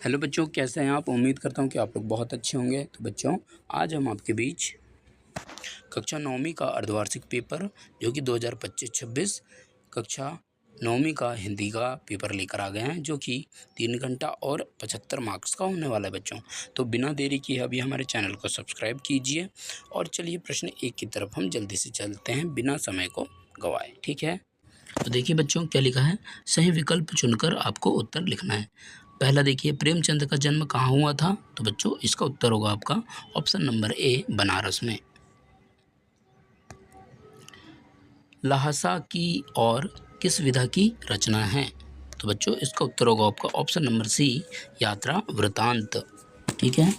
Hello बच्चों, कैसे हैं आप। उम्मीद करता हूं कि आप लोग बहुत अच्छे होंगे। तो बच्चों, आज हम आपके बीच कक्षा 9वीं का अर्धवार्षिक पेपर जो कि 2025-26 कक्षा 9वीं का हिंदी का पेपर लेकर आ गए हैं, जो कि 3 घंटा और 75 मार्क्स का होने वाला है बच्चों। तो बिना देरी किए अभी हमारे चैनल को सब्सक्राइब कीजिए और चलिए प्रश्न 1 की तरफ हम जल्दी से चलते हैं बिना समय को गंवाए। ठीक है, तो देखिए बच्चों क्या लिखा है। सही विकल्प चुनकर आपको उत्तर लिखना है। पहला देखिए, प्रेमचंद का जन्म कहाँ हुआ था। तो बच्चों इसका उत्तर होगा आपका ऑप्शन नंबर ए, बनारस में। लहासा की और किस विधा की रचना है। तो बच्चों इसका उत्तर होगा आपका ऑप्शन नंबर सी, यात्रा वृतांत। ठीक है,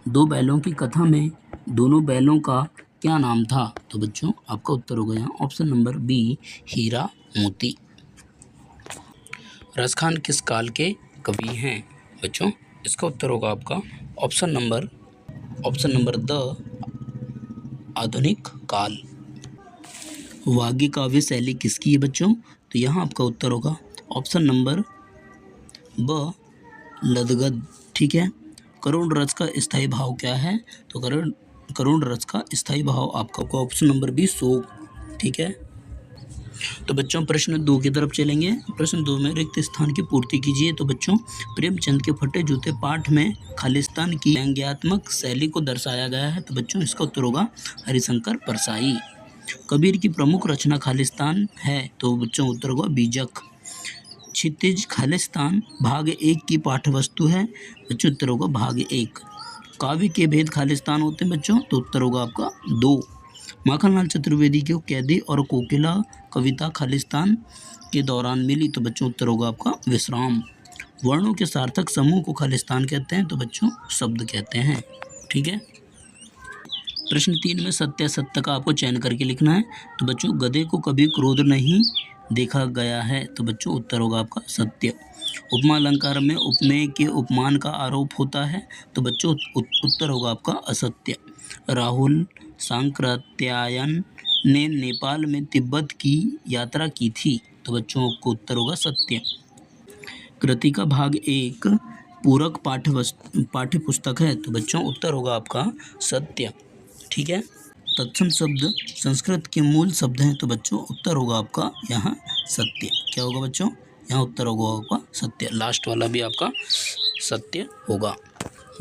दो बैलों की कथा में दोनों बैलों का क्या नाम था। तो बच्चों आपका उत्तर होगा यहाँ ऑप्शन नंबर बी, हीरा मोती। रसखान किस काल के कवि हैं। बच्चों इसका उत्तर होगा आपका ऑप्शन नंबर द, आधुनिक काल। वाग्य काव्य शैली किसकी है बच्चों। तो यहाँ आपका उत्तर होगा ऑप्शन नंबर ब, लदगद। ठीक है, करुण रस का स्थायी भाव क्या है। तो करुण रस का स्थायी भाव आपका होगा ऑप्शन नंबर बी, शोक। ठीक है, तो बच्चों प्रश्न 2 की तरफ चलेंगे। प्रश्न 2 में रिक्त स्थान की पूर्ति कीजिए। तो बच्चों प्रेमचंद के फटे जूते पाठ में खालिस्तान की व्यंग्यात्मक शैली को दर्शाया गया है। तो बच्चों इसका उत्तर होगा हरिशंकर परसाई। कबीर की प्रमुख रचना खालिस्तान है। तो बच्चों उत्तर होगा बीजक। क्षितिज खालिस्तान भाग 1 की पाठ्यवस्तु है। बच्चों उत्तर होगा भाग 1। काव्य के भेद खालिस्तान होते हैं बच्चों। तो उत्तर होगा आपका 2। माखनलाल चतुर्वेदी को कैदी और कोकिला कविता खालिस्तान के दौरान मिली। तो बच्चों उत्तर होगा आपका विश्राम। वर्णों के सार्थक समूह को खालिस्तान कहते हैं। तो बच्चों शब्द कहते हैं। ठीक है, प्रश्न 3 में सत्य असत्य का आपको चयन करके लिखना है। तो बच्चों गधे को कभी क्रोध नहीं देखा गया है। तो बच्चों उत्तर होगा आपका सत्य। उपमा अलंकार में उपमेय के उपमान का आरोप होता है। तो बच्चों उत्तर होगा आपका असत्य। राहुल सांकृत्यायन ने नेपाल में तिब्बत की यात्रा की थी। तो बच्चों को उत्तर होगा सत्य। कृति का भाग 1 पूरक पाठ्य पुस्तक है। तो बच्चों उत्तर होगा आपका सत्य। ठीक है, तत्सम शब्द संस्कृत के मूल शब्द हैं। तो बच्चों उत्तर होगा आपका यहाँ सत्य। क्या होगा बच्चों, यहाँ उत्तर होगा आपका सत्य। लास्ट वाला भी आपका सत्य होगा।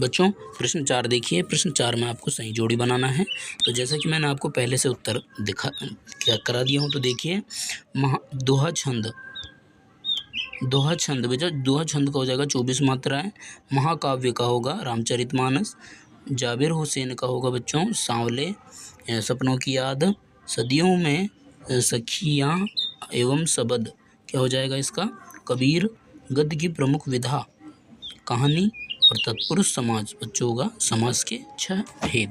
बच्चों प्रश्न 4 देखिए। प्रश्न 4 में आपको सही जोड़ी बनाना है। तो जैसा कि मैंने आपको पहले से उत्तर करा दिया हूँ। तो देखिए दोहा छंद बेटा, दोहा छंद का हो जाएगा 24 मात्राएं। महाकाव्य का होगा रामचरितमानस। जाबिर हुसैन का होगा बच्चों सांवले, सपनों की याद। सदियों में सखियाँ एवं सबद क्या हो जाएगा इसका, कबीर। गद्य की प्रमुख विधा कहानी और तत्पुरुष समाज। बच्चों होगा समाज के 6 भेद।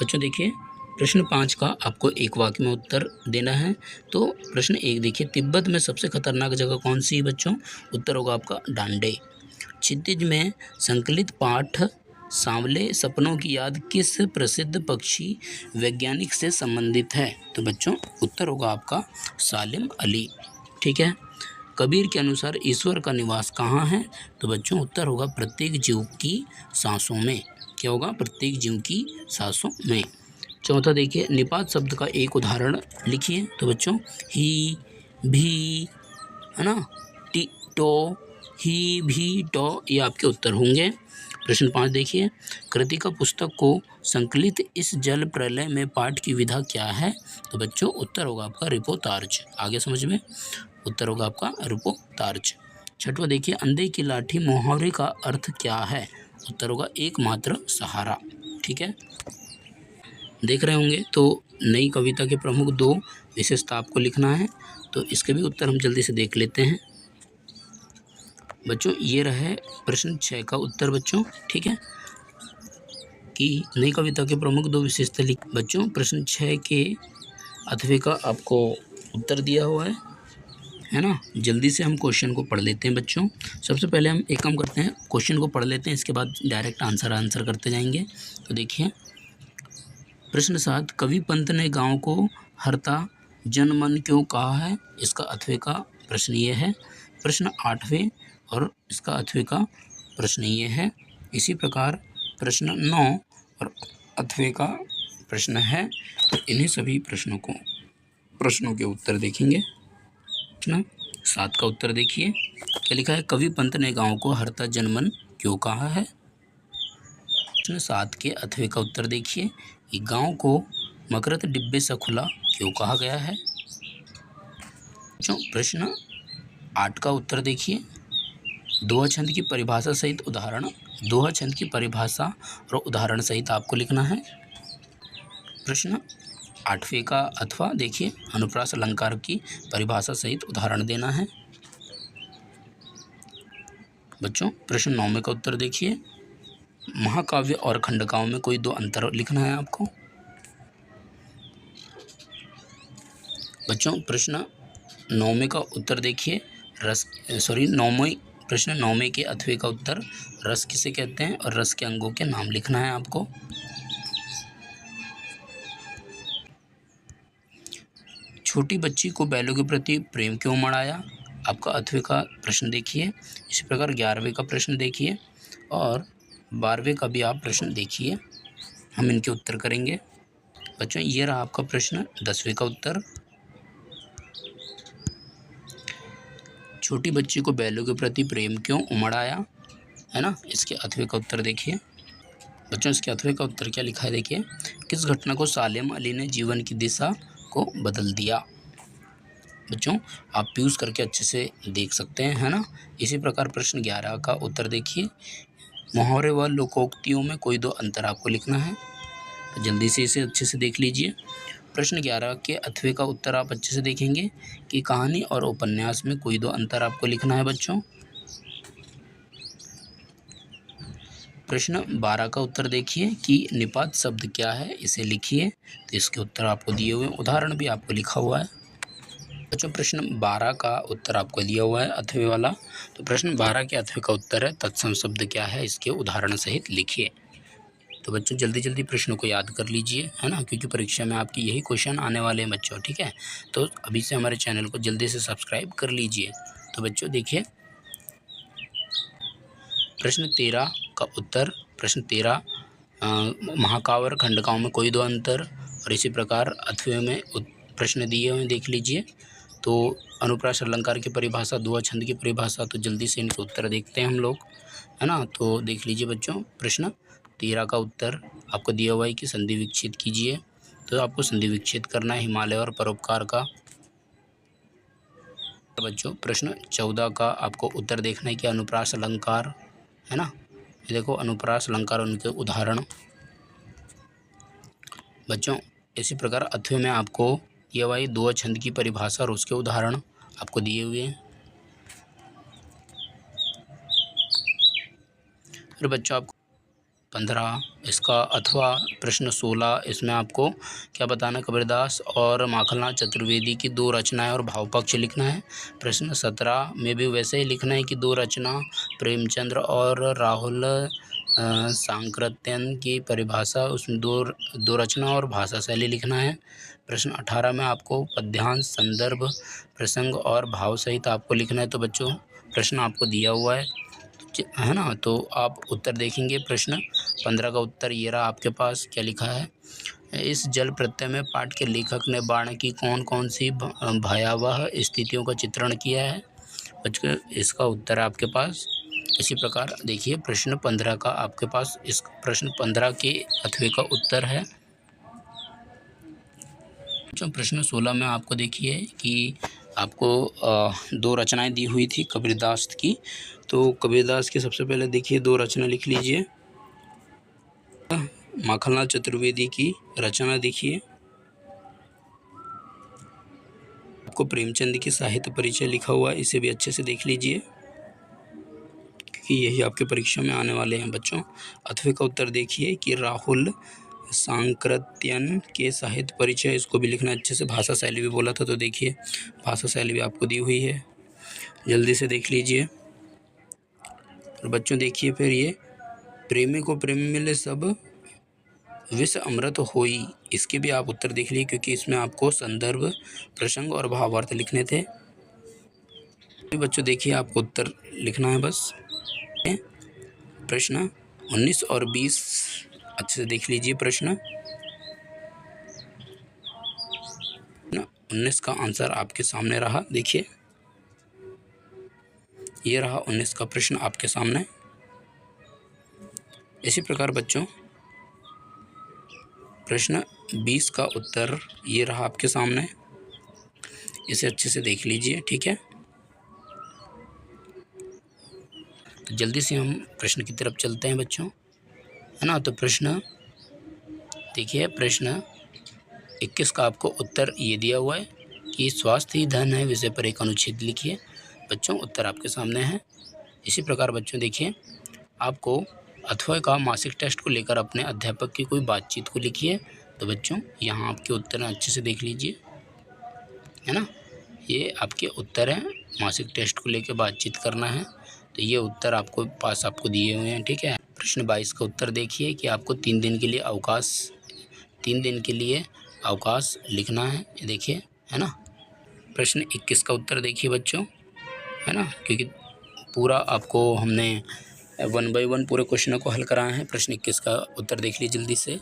बच्चों देखिए प्रश्न 5 का आपको एक वाक्य में उत्तर देना है। तो प्रश्न 1 देखिए, तिब्बत में सबसे खतरनाक जगह कौन सी है बच्चों। उत्तर होगा आपका डांडे। क्षितिज में संकलित पाठ सांवले सपनों की याद किस प्रसिद्ध पक्षी वैज्ञानिक से संबंधित है। तो बच्चों उत्तर होगा आपका सालिम अली। ठीक है, कबीर के अनुसार ईश्वर का निवास कहाँ है। तो बच्चों उत्तर होगा प्रत्येक जीव की सांसों में। क्या होगा, प्रत्येक जीव की सांसों में। चौथा देखिए, निपात शब्द का एक उदाहरण लिखिए। तो बच्चों ही, भी, है ना, टी, टो, ही, भी, टो, ये आपके उत्तर होंगे। प्रश्न 5 देखिए, कृतिका पुस्तक को संकलित इस जल प्रलय में पाठ की विधा क्या है। तो बच्चों उत्तर होगा आपका रिपोतार्ज। आगे समझ में, उत्तर होगा आपका रिपोतार्ज। छठवां देखिए, अंधे की लाठी मुहावरे का अर्थ क्या है। उत्तर होगा एकमात्र सहारा। ठीक है, देख रहे होंगे। तो नई कविता के प्रमुख 2 विशेषता आपको लिखना है। तो इसके भी उत्तर हम जल्दी से देख लेते हैं। बच्चों ये रहे प्रश्न 6 का उत्तर बच्चों। ठीक है, कि नई कविता के प्रमुख 2 विशेषता लिख। बच्चों प्रश्न 6 के अथवे का आपको उत्तर दिया हुआ है ना। जल्दी से हम क्वेश्चन को पढ़ लेते हैं बच्चों। सबसे पहले हम एक काम करते हैं, क्वेश्चन को पढ़ लेते हैं, इसके बाद डायरेक्ट आंसर करते जाएंगे। तो देखिए प्रश्न 7, कवि पंत ने गाँव को हरता जनमन क्यों कहा है, इसका अथवे का प्रश्न ये है। प्रश्न 8वें और इसका अथवे का प्रश्न ये है। इसी प्रकार प्रश्न 9 और अथवे का प्रश्न है। तो इन्हीं सभी प्रश्नों के उत्तर देखेंगे। प्रश्न 7 का उत्तर देखिए, क्या लिखा है, कवि पंत ने गाँव को हरता जनमन क्यों कहा है। प्रश्न 7 के अथवे का उत्तर देखिए कि गाँव को मकरत डिब्बे सा खुला क्यों कहा गया है। प्रश्न 8 का उत्तर देखिए, दोहा छंद की परिभाषा सहित उदाहरण, दोहा छंद की परिभाषा और उदाहरण सहित आपको लिखना है। प्रश्न 8वें का अथवा देखिए, अनुप्रास अलंकार की परिभाषा सहित उदाहरण देना है। बच्चों प्रश्न 9वें का उत्तर देखिए, महाकाव्य और खंडकाव्य में कोई दो अंतर लिखना है आपको। बच्चों प्रश्न 9वें का उत्तर देखिए, प्रश्न 9वें के अथवे का उत्तर, रस किसे कहते हैं और रस के अंगों के नाम लिखना है आपको। छोटी बच्ची को बैलों के प्रति प्रेम क्यों मढ़ाया, आपका अथवे का प्रश्न देखिए। इसी प्रकार 11वें का प्रश्न देखिए और 12वें का भी आप प्रश्न देखिए, हम इनके उत्तर करेंगे। बच्चों ये रहा आपका प्रश्न 10वें का उत्तर, छोटी बच्ची को बैलों के प्रति प्रेम क्यों उमड़ आया, है ना, इसके अथवे का उत्तर देखिए। बच्चों इसके अथवे का उत्तर क्या लिखा है देखिए, किस घटना को सालेम अली ने जीवन की दिशा को बदल दिया। बच्चों आप यूज़ करके अच्छे से देख सकते हैं, है ना। इसी प्रकार प्रश्न 11 का उत्तर देखिए, मुहावरे व लोकोक्तियों में कोई दो अंतर आपको लिखना है। तो जल्दी से इसे अच्छे से देख लीजिए। प्रश्न 11 के अथवे का उत्तर आप अच्छे से देखेंगे कि कहानी और उपन्यास में कोई दो अंतर आपको लिखना है। बच्चों प्रश्न 12 का उत्तर देखिए कि निपात शब्द क्या है, इसे लिखिए। तो इसके उत्तर आपको दिए हुए, उदाहरण भी आपको लिखा हुआ है। बच्चों प्रश्न 12 का उत्तर आपको दिया हुआ है अथवे वाला। तो प्रश्न 12 के अथवे का उत्तर है तत्सम शब्द क्या है, इसके उदाहरण सहित लिखिए। तो बच्चों जल्दी जल्दी प्रश्नों को याद कर लीजिए, है ना, क्योंकि परीक्षा में आपकी यही क्वेश्चन आने वाले हैं बच्चों, ठीक है। तो अभी से हमारे चैनल को जल्दी से सब्सक्राइब कर लीजिए। तो बच्चों देखिए प्रश्न 13 का उत्तर, प्रश्न 13 महाकाव्य और खंडकाव्य में कोई दो अंतर, और इसी प्रकार अथवे में प्रश्न दिए हुए देख लीजिए। तो अनुप्रास अलंकार की परिभाषा, दोहा छंद की परिभाषा, तो जल्दी से इनके उत्तर देखते हैं हम लोग, है ना। तो देख लीजिए बच्चों, प्रश्न 13 का उत्तर आपको दिया हुआ है कि संधि विच्छेद कीजिए। तो आपको संधि विच्छेद करना है हिमालय और परोपकार का। बच्चों प्रश्न 14 का आपको उत्तर देखना है कि अनुप्रास अलंकार, है ना, ये देखो अनुप्रास अलंकार उनके उदाहरण। बच्चों इसी प्रकार अथवे में आपको ये वाली दोहा छंद की परिभाषा और उसके उदाहरण आपको दिए हुए हैं। फिर बच्चों आपको 15 इसका अथवा प्रश्न 16, इसमें आपको क्या बताना है, कबीरदास और माखनलाल चतुर्वेदी की दो रचनाएं और भाव पक्ष लिखना है। प्रश्न 17 में भी वैसे ही लिखना है कि दो रचना प्रेमचंद्र और राहुल सांकृत्यन की परिभाषा, उसमें दो रचना और भाषा शैली लिखना है। प्रश्न 18 में आपको पद्यांश, संदर्भ, प्रसंग और भाव सहित आपको लिखना है। तो बच्चों प्रश्न आपको दिया हुआ है ना, तो आप उत्तर देखेंगे। प्रश्न 15 का उत्तर ये रहा आपके पास, क्या लिखा है, इस जल प्रत्यय में पाठ के लेखक ने बाण की कौन कौन सी भयावह स्थितियों का चित्रण किया है। बच्चों इसका उत्तर है आपके पास। इसी प्रकार देखिए प्रश्न 15 का आपके पास, इस प्रश्न 15 के अथवे का उत्तर है। प्रश्न 16 में आपको देखिए कि आपको दो रचनाएं दी हुई थी कबीरदास की। तो कबीरदास की सबसे पहले देखिए दो रचना लिख लीजिए। माखनलाल चतुर्वेदी की रचना देखिए, आपको प्रेमचंद की साहित्य परिचय लिखा हुआ है, इसे भी अच्छे से देख लीजिए क्योंकि यही आपके परीक्षा में आने वाले हैं। बच्चों अथवे का उत्तर देखिए कि राहुल सांकृत्यन के साहित्य परिचय, इसको भी लिखना अच्छे से। भाषा शैली भी बोला था, तो देखिए भाषा शैली भी आपको दी हुई है, जल्दी से देख लीजिए। और बच्चों देखिए फिर ये प्रेमी को प्रेम मिले सब विष अमृत होई, इसके भी आप उत्तर देख लीजिए, क्योंकि इसमें आपको संदर्भ, प्रसंग और भावार्थ लिखने थे। बच्चों देखिए, आपको उत्तर लिखना है बस। प्रश्न 19 और 20 अच्छे से देख लीजिए। प्रश्न 19 का आंसर आपके सामने रहा, देखिए ये रहा 19 का प्रश्न आपके सामने। इसी प्रकार बच्चों प्रश्न 20 का उत्तर ये रहा आपके सामने, इसे अच्छे से देख लीजिए, ठीक है। तो जल्दी से हम प्रश्न की तरफ चलते हैं बच्चों, है ना। तो प्रश्न देखिए, प्रश्न 21 का आपको उत्तर ये दिया हुआ है कि स्वास्थ्य ही धन है विषय पर एक अनुच्छेद लिखिए। बच्चों उत्तर आपके सामने है। इसी प्रकार बच्चों देखिए, आपको अथवा का मासिक टेस्ट को लेकर अपने अध्यापक की कोई बातचीत को लिखिए। तो बच्चों यहाँ आपके उत्तर अच्छे से देख लीजिए, है ना। ये आपके उत्तर हैं, मासिक टेस्ट को लेकर बातचीत करना है। तो ये उत्तर आपको पास आपको दिए हुए हैं, ठीक है। प्रश्न 22 का उत्तर देखिए कि आपको 3 दिन के लिए अवकाश लिखना है, देखिए, है ना। प्रश्न 21 का उत्तर देखिए बच्चों, है ना, क्योंकि पूरा आपको हमने 1 बाय 1 पूरे क्वेश्चनों को हल कराए हैं। प्रश्न 21 का उत्तर देख लीजिए जल्दी से,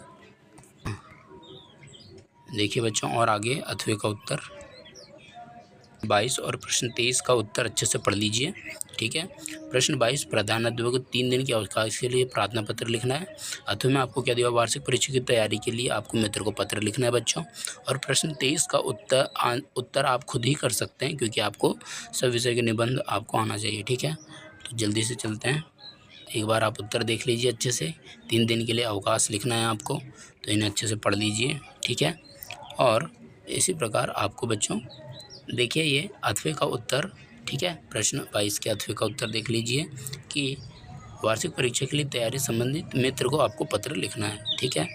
देखिए बच्चों। और आगे अथवे का उत्तर 22 और प्रश्न 23 का उत्तर अच्छे से पढ़ लीजिए, ठीक है। प्रश्न 22, प्रधानाध्यापक को 3 दिन के अवकाश के लिए प्रार्थना पत्र लिखना है। अथवा में आपको क्या दिया, वार्षिक परीक्षा की तैयारी के लिए आपको मित्र को पत्र लिखना है बच्चों। और प्रश्न 23 का उत्तर आप खुद ही कर सकते हैं, क्योंकि आपको सब विषय के निबंध आपको आना चाहिए, ठीक है। तो जल्दी से चलते हैं, एक बार आप उत्तर देख लीजिए अच्छे से। 3 दिन के लिए अवकाश लिखना है आपको, तो इन्हें अच्छे से पढ़ लीजिए, ठीक है। और इसी प्रकार आपको बच्चों देखिए ये अथवे का उत्तर, ठीक है। प्रश्न 22 के अथवे का उत्तर देख लीजिए कि वार्षिक परीक्षा के लिए तैयारी संबंधित मित्र को आपको पत्र लिखना है, ठीक है।